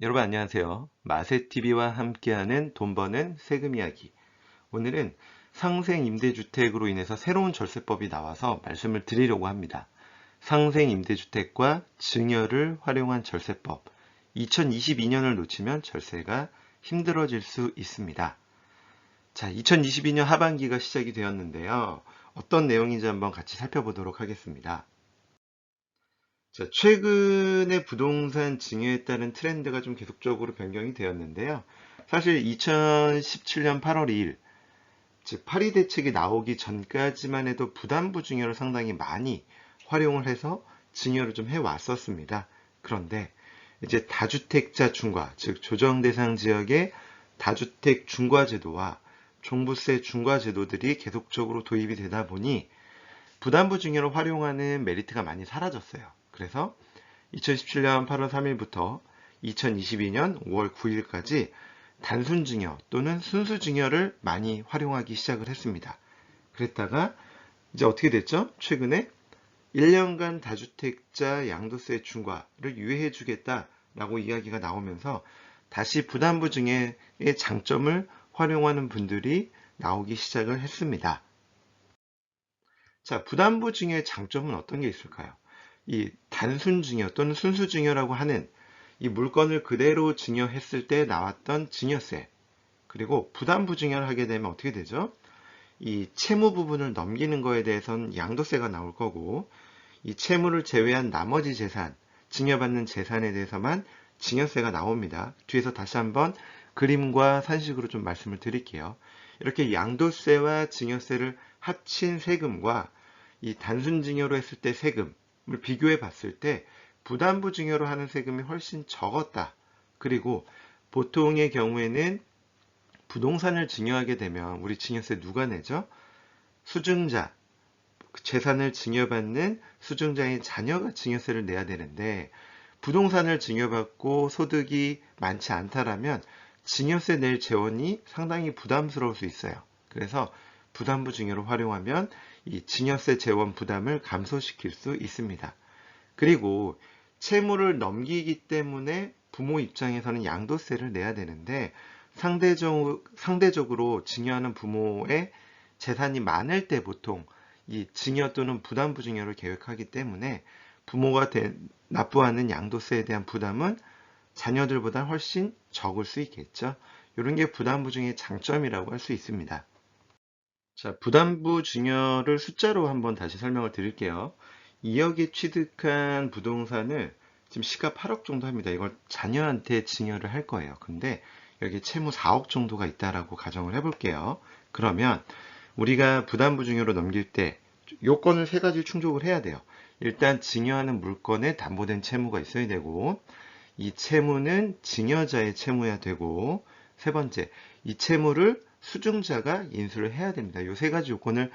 여러분 안녕하세요. 마세TV와 함께하는 돈 버는 세금 이야기. 오늘은 상생 임대주택으로 인해서 새로운 절세법이 나와서 말씀을 드리려고 합니다. 상생 임대주택과 증여를 활용한 절세법. 2022년을 놓치면 절세가 힘들어질 수 있습니다. 자, 2022년 하반기가 시작이 되었는데요. 어떤 내용인지 한번 같이 살펴보도록 하겠습니다. 자, 최근에 부동산 증여에 따른 트렌드가 좀 계속적으로 변경이 되었는데요. 사실 2017년 8월 2일, 즉 파리 대책이 나오기 전까지만 해도 부담부 증여를 상당히 많이 활용을 해서 증여를 좀 해왔었습니다. 그런데 이제 다주택자 중과, 즉 조정 대상 지역의 다주택 중과 제도와 종부세 중과 제도들이 계속적으로 도입이 되다 보니 부담부 증여를 활용하는 메리트가 많이 사라졌어요. 그래서 2017년 8월 3일부터 2022년 5월 9일까지 단순 증여 또는 순수 증여를 많이 활용하기 시작을 했습니다. 그랬다가 이제 어떻게 됐죠? 최근에 1년간 다주택자 양도세 중과를 유예해 주겠다라고 이야기가 나오면서 다시 부담부 증여의 장점을 활용하는 분들이 나오기 시작을 했습니다. 자, 부담부 증여의 장점은 어떤 게 있을까요? 이 단순 증여 또는 순수 증여라고 하는 이 물건을 그대로 증여했을 때 나왔던 증여세, 그리고 부담부 증여를 하게 되면 어떻게 되죠? 이 채무 부분을 넘기는 거에 대해서는 양도세가 나올 거고, 이 채무를 제외한 나머지 재산, 증여받는 재산에 대해서만 증여세가 나옵니다. 뒤에서 다시 한번 그림과 산식으로 좀 말씀을 드릴게요. 이렇게 양도세와 증여세를 합친 세금과 이 단순 증여로 했을 때 세금을 비교해 봤을 때 부담부 증여로 하는 세금이 훨씬 적었다. 그리고 보통의 경우에는 부동산을 증여하게 되면 우리 증여세 누가 내죠? 수증자, 재산을 증여받는 수증자인 자녀가 증여세를 내야 되는데 부동산을 증여받고 소득이 많지 않다라면 증여세 낼 재원이 상당히 부담스러울 수 있어요. 그래서 부담부 증여를 활용하면 이 증여세 재원 부담을 감소시킬 수 있습니다. 그리고 채무를 넘기기 때문에 부모 입장에서는 양도세를 내야 되는데 상대적으로 증여하는 부모의 재산이 많을 때 보통 이 증여 또는 부담부 증여를 계획하기 때문에 부모가 납부하는 양도세에 대한 부담은 자녀들보다 훨씬 적을 수 있겠죠. 이런 게 부담부 증여의 장점이라고 할 수 있습니다. 자, 부담부 증여를 숫자로 한번 다시 설명을 드릴게요. 2억에 취득한 부동산을 지금 시가 8억 정도 합니다. 이걸 자녀한테 증여를 할 거예요. 근데 여기 채무 4억 정도가 있다라고 가정을 해볼게요. 그러면 우리가 부담부 증여로 넘길 때 요건을 세 가지 충족을 해야 돼요. 일단 증여하는 물건에 담보된 채무가 있어야 되고, 이 채무는 증여자의 채무여야 되고, 세 번째, 이 채무를 수증자가 인수를 해야 됩니다. 이 세 가지 요건을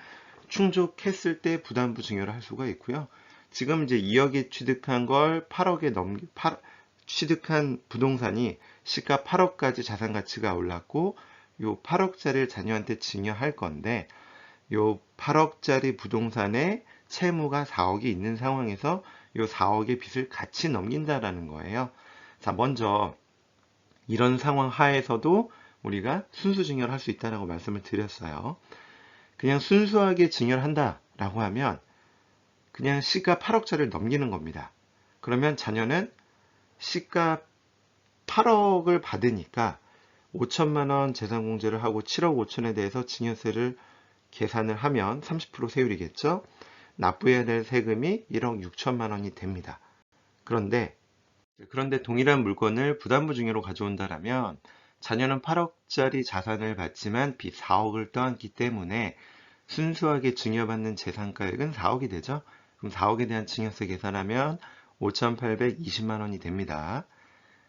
충족했을 때 부담부 증여를 할 수가 있고요. 지금 이제 2억에 취득한 걸 8억에 취득한 부동산이 시가 8억까지 자산 가치가 올랐고, 요 8억짜리를 자녀한테 증여할 건데, 요 8억짜리 부동산에 채무가 4억이 있는 상황에서 요 4억의 빚을 같이 넘긴다라는 거예요. 자, 먼저 이런 상황 하에서도 우리가 순수 증여를 할 수 있다라고 말씀을 드렸어요. 그냥 순수하게 증여를 한다라고 하면 그냥 시가 8억짜리를 넘기는 겁니다. 그러면 자녀는 시가 8억을 받으니까 5천만 원 재산 공제를 하고 7억 5천에 대해서 증여세를 계산을 하면 30% 세율이겠죠. 납부해야 될 세금이 1억 6천만 원이 됩니다. 그런데 동일한 물건을 부담부 증여로 가져온다라면 자녀는 8억짜리 자산을 받지만 빚 4억을 떠안기 때문에 순수하게 증여받는 재산가액은 4억이 되죠. 그럼 4억에 대한 증여세 계산하면 5,820만 원이 됩니다.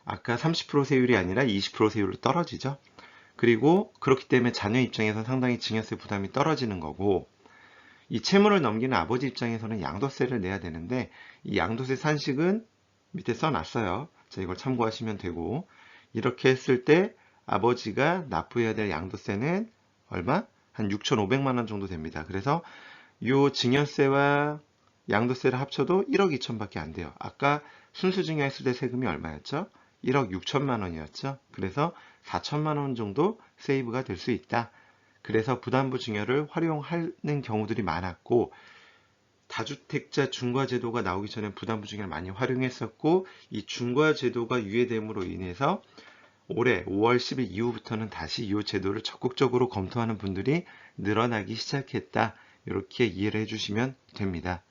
아까 30% 세율이 아니라 20% 세율로 떨어지죠. 그리고 그렇기 때문에 자녀 입장에서 상당히 증여세 부담이 떨어지는 거고, 이 채무를 넘기는 아버지 입장에서는 양도세를 내야 되는데 이 양도세 산식은 밑에 써놨어요. 자, 이걸 참고하시면 되고, 이렇게 했을 때 아버지가 납부해야 될 양도세는 얼마? 한 6,500만 원 정도 됩니다. 그래서 이 증여세와 양도세를 합쳐도 1억 2천밖에 안 돼요. 아까 순수 증여했을 때 세금이 얼마였죠? 1억 6천만 원이었죠. 그래서 4천만 원 정도 세이브가 될 수 있다. 그래서 부담부 증여를 활용하는 경우들이 많았고, 다주택자 중과제도가 나오기 전에 부담부 증여를 많이 활용했었고, 이 중과제도가 유예됨으로 인해서 올해 5월 10일 이후부터는 다시 이 제도를 적극적으로 검토하는 분들이 늘어나기 시작했다. 이렇게 이해를 해주시면 됩니다.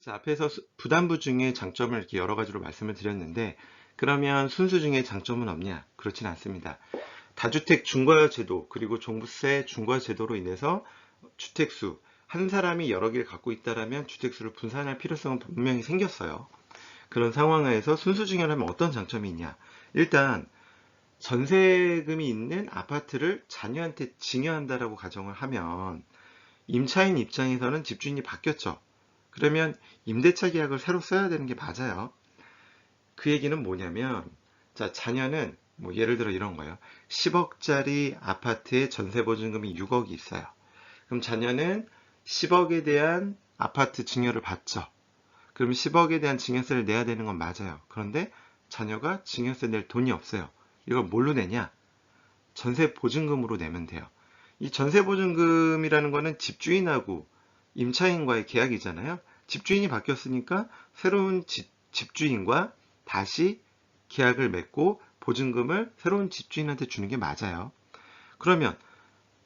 자, 앞에서 부담부 증여의 장점을 이렇게 여러 가지로 말씀을 드렸는데, 그러면 순수 증여의 장점은 없냐? 그렇진 않습니다. 다주택 중과제도 그리고 종부세 중과제도로 인해서 주택수, 한 사람이 여러 개를 갖고 있다면 주택수를 분산할 필요성은 분명히 생겼어요. 그런 상황에서 순수 증여를 하면 어떤 장점이 있냐? 일단 전세금이 있는 아파트를 자녀한테 증여한다라고 가정을 하면 임차인 입장에서는 집주인이 바뀌었죠. 그러면 임대차 계약을 새로 써야 되는 게 맞아요. 그 얘기는 뭐냐면, 자, 자녀는 뭐 예를 들어 이런 거예요. 10억짜리 아파트에 전세보증금이 6억이 있어요. 그럼 자녀는 10억에 대한 아파트 증여를 받죠. 그럼 10억에 대한 증여세를 내야 되는 건 맞아요. 그런데 자녀가 증여세 낼 돈이 없어요. 이걸 뭘로 내냐? 전세보증금으로 내면 돼요. 이 전세보증금이라는 거는 집주인하고 임차인과의 계약이잖아요. 집주인이 바뀌었으니까 새로운 집주인과 다시 계약을 맺고 보증금을 새로운 집주인한테 주는 게 맞아요. 그러면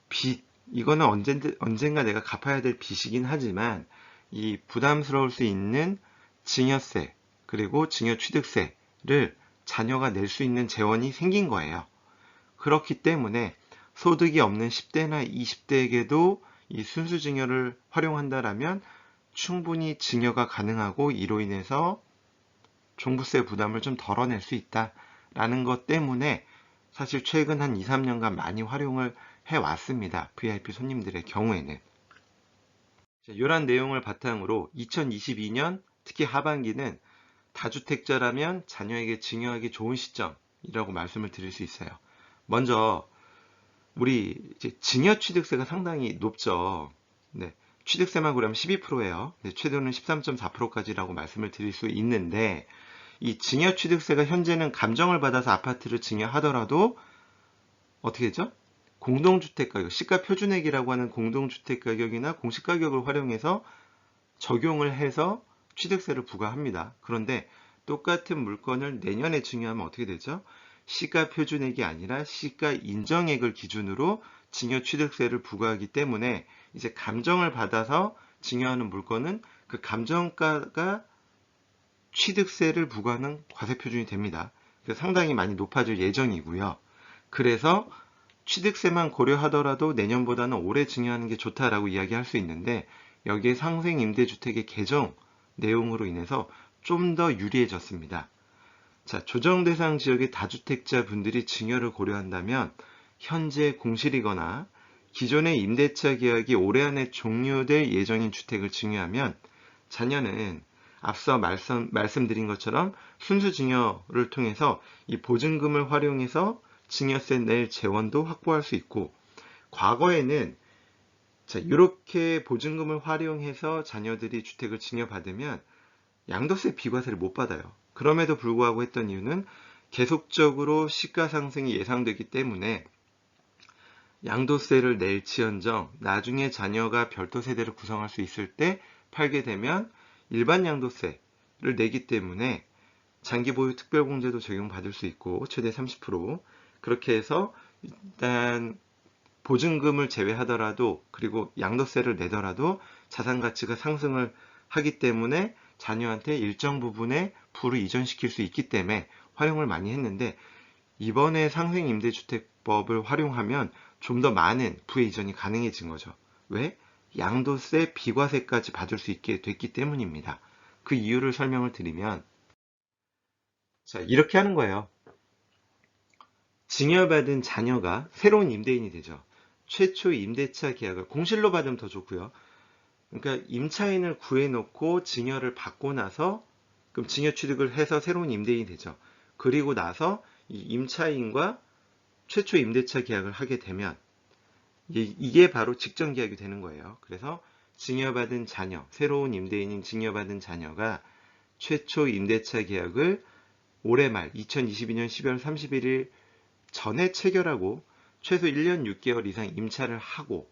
빚, 이거는 언젠가 내가 갚아야 될 빚이긴 하지만 이 부담스러울 수 있는 증여세 그리고 증여취득세를 자녀가 낼 수 있는 재원이 생긴 거예요. 그렇기 때문에 소득이 없는 10대나 20대에게도 이 순수증여를 활용한다라면 충분히 증여가 가능하고 이로 인해서 종부세 부담을 좀 덜어낼 수 있다라는 것 때문에 사실 최근 한 2, 3년간 많이 활용을 해왔습니다. VIP 손님들의 경우에는. 이런 내용을 바탕으로 2022년 특히 하반기는 다주택자라면 자녀에게 증여하기 좋은 시점이라고 말씀을 드릴 수 있어요. 먼저 우리 이제 증여취득세가 상당히 높죠. 네, 취득세만 고려하면 12%예요. 네, 최대는 13.4%까지라고 말씀을 드릴 수 있는데 이 증여취득세가 현재는 감정을 받아서 아파트를 증여하더라도 어떻게 되죠? 공동주택가격, 시가표준액이라고 하는 공동주택가격이나 공시가격을 활용해서 적용을 해서 취득세를 부과합니다. 그런데 똑같은 물건을 내년에 증여하면 어떻게 되죠? 시가표준액이 아니라 시가인정액을 기준으로 증여취득세를 부과하기 때문에 이제 감정을 받아서 증여하는 물건은 그 감정가가 취득세를 부과하는 과세표준이 됩니다. 그래서 상당히 많이 높아질 예정이고요. 그래서 취득세만 고려하더라도 내년보다는 올해 증여하는 게 좋다라고 이야기할 수 있는데 여기에 상생임대주택의 개정 내용으로 인해서 좀 더 유리해졌습니다. 자, 조정 대상 지역의 다주택자 분들이 증여를 고려한다면 현재 공실이거나 기존의 임대차 계약이 올해 안에 종료될 예정인 주택을 증여하면 자녀는 앞서 말씀드린 것처럼 순수 증여를 통해서 이 보증금을 활용해서 증여세 낼 재원도 확보할 수 있고 과거에는 자, 이렇게 보증금을 활용해서 자녀들이 주택을 증여받으면 양도세 비과세를 못 받아요. 그럼에도 불구하고 했던 이유는 계속적으로 시가 상승이 예상되기 때문에 양도세를 낼지언정 나중에 자녀가 별도 세대를 구성할 수 있을 때 팔게 되면 일반 양도세를 내기 때문에 장기 보유 특별공제도 적용받을 수 있고 최대 30% 그렇게 해서 일단 보증금을 제외하더라도 그리고 양도세를 내더라도 자산 가치가 상승을 하기 때문에 자녀한테 일정 부분의 부를 이전시킬 수 있기 때문에 활용을 많이 했는데 이번에 상생임대주택법을 활용하면 좀 더 많은 부의 이전이 가능해진 거죠. 왜? 양도세, 비과세까지 받을 수 있게 됐기 때문입니다. 그 이유를 설명을 드리면 자, 이렇게 하는 거예요. 증여받은 자녀가 새로운 임대인이 되죠. 최초 임대차 계약을 공실로 받으면 더 좋고요. 그러니까 임차인을 구해놓고 증여를 받고 나서 그럼 증여 취득을 해서 새로운 임대인이 되죠. 그리고 나서 이 임차인과 최초 임대차 계약을 하게 되면 이게 바로 직전 계약이 되는 거예요. 그래서 증여받은 자녀, 새로운 임대인인 증여받은 자녀가 최초 임대차 계약을 올해 말 2022년 12월 31일 전에 체결하고 최소 1년 6개월 이상 임차를 하고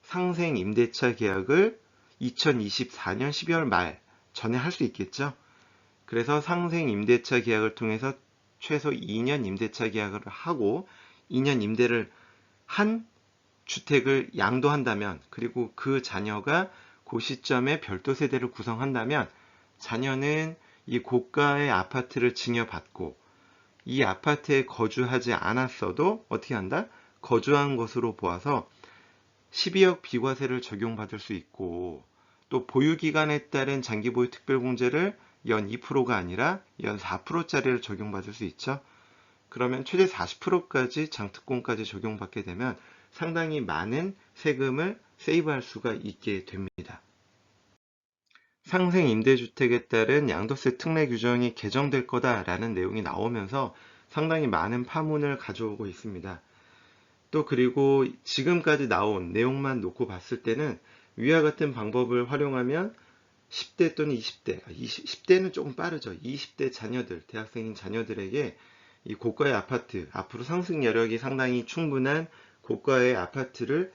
상생 임대차 계약을 2024년 12월 말 전에 할 수 있겠죠. 그래서 상생 임대차 계약을 통해서 최소 2년 임대차 계약을 하고 2년 임대를 한 주택을 양도한다면, 그리고 그 자녀가 그 시점에 별도 세대를 구성한다면 자녀는 이 고가의 아파트를 증여받고 이 아파트에 거주하지 않았어도 어떻게 한다? 거주한 것으로 보아서 12억 비과세를 적용받을 수 있고, 또 보유기간에 따른 장기보유 특별공제를 연 2%가 아니라 연 4%짜리를 적용받을 수 있죠. 그러면 최대 40%까지 장특공까지 적용받게 되면 상당히 많은 세금을 세이브할 수가 있게 됩니다. 상생 임대주택에 따른 양도세 특례 규정이 개정될 거다라는 내용이 나오면서 상당히 많은 파문을 가져오고 있습니다. 또 그리고 지금까지 나온 내용만 놓고 봤을 때는 위와 같은 방법을 활용하면 10대 또는 20대, 10대는 조금 빠르죠. 20대 자녀들, 대학생인 자녀들에게 이 고가의 아파트, 앞으로 상승 여력이 상당히 충분한 고가의 아파트를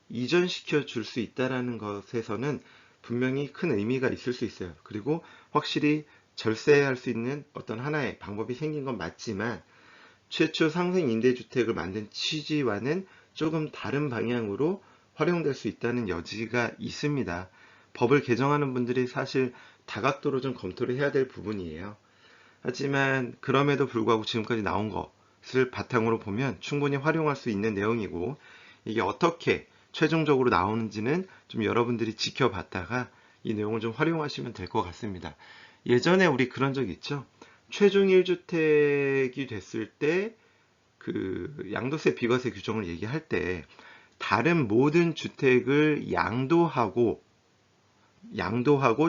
이전시켜 줄 수 있다는 것에서는 분명히 큰 의미가 있을 수 있어요. 그리고 확실히 절세할 수 있는 어떤 하나의 방법이 생긴 건 맞지만 최초 상생 임대주택을 만든 취지와는 조금 다른 방향으로 활용될 수 있다는 여지가 있습니다. 법을 개정하는 분들이 사실 다각도로 좀 검토를 해야 될 부분이에요. 하지만 그럼에도 불구하고 지금까지 나온 것을 바탕으로 보면 충분히 활용할 수 있는 내용이고, 이게 어떻게 최종적으로 나오는지는 좀 여러분들이 지켜봤다가 이 내용을 좀 활용하시면 될 것 같습니다. 예전에 우리 그런 적 있죠? 최종 1주택이 됐을 때 그 양도세 비과세 규정을 얘기할 때 다른 모든 주택을 양도하고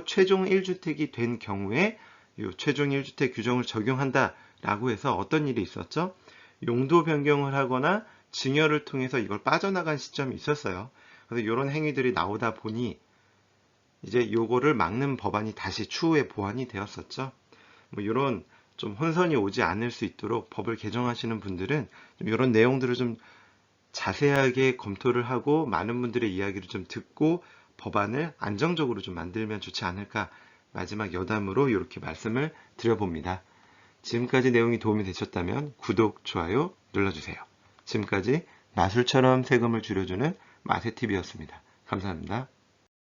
최종 1주택이 된 경우에 이 최종 1주택 규정을 적용한다라고 해서 어떤 일이 있었죠? 용도 변경을 하거나 증여를 통해서 이걸 빠져나간 시점이 있었어요. 그래서 이런 행위들이 나오다 보니 이제 요거를 막는 법안이 다시 추후에 보완이 되었었죠. 뭐 이런 좀 혼선이 오지 않을 수 있도록 법을 개정하시는 분들은 좀 이런 내용들을 좀 자세하게 검토를 하고 많은 분들의 이야기를 좀 듣고 법안을 안정적으로 좀 만들면 좋지 않을까, 마지막 여담으로 이렇게 말씀을 드려봅니다. 지금까지 내용이 도움이 되셨다면 구독, 좋아요 눌러주세요. 지금까지 마술처럼 세금을 줄여주는 마세TV였습니다. 감사합니다.